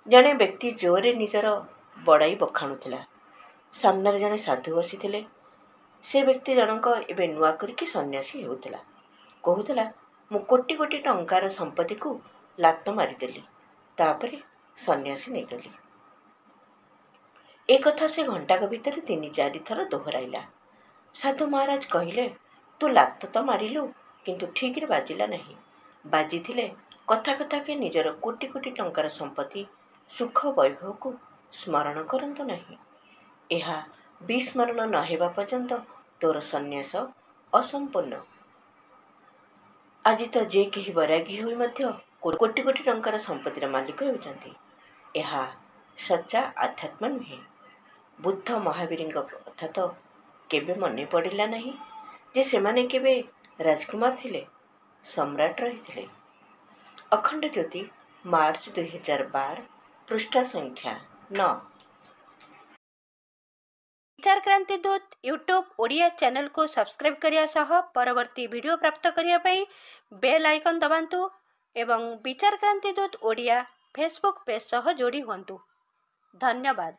जड़े व्यक्ति जोरे निजर बड़ाई बखाणुला। सामने जड़े साधु बसी से व्यक्ति जनक एवं नुआ करके सन्यासी होता कहूला मु कोटी कोटी टंकार संपत्ति को लात मारिदेली तापर सन्यासी नहीं गली। एक कथा से घंटाक भितर 3-4 थर दोहराइला। साधु महाराज कहले तू लात तो मारिलु किंतु ठीक रे बाजिला नहीं। बाजी थिले कथा कथा के निजर कोटी कोटी टंकार संपत्ति सुख वैभव को स्मरण करंतु नहीं। एहा विस्मरण न हेबा पर्यंत तोर सन्यास असंपूर्ण। आज तो जे कहीं वैरागी होई मध्य कोटी कोटी टंकार संपत्तिर मालिक होउछंती। एहा सच्चा आध्यात्म नुहे। बुद्ध महावीर कथा तो केबे मने पड़िला नहीं जे सेमाने केबे राजकुमार थिले, सम्राट रही। अखंड ज्योति मार्च 2012 पृष्ठा संख्या 9। विचार क्रांति दूत यूट्यूब ओडिया चैनल को सब्सक्राइब करिया सह परवर्ती वीडियो प्राप्त करिया पई बेल आइकन दबांतु एवं विचार क्रांति दूत ओडिया फेसबुक पेज सह जोड़ी हुंतु। धन्यवाद।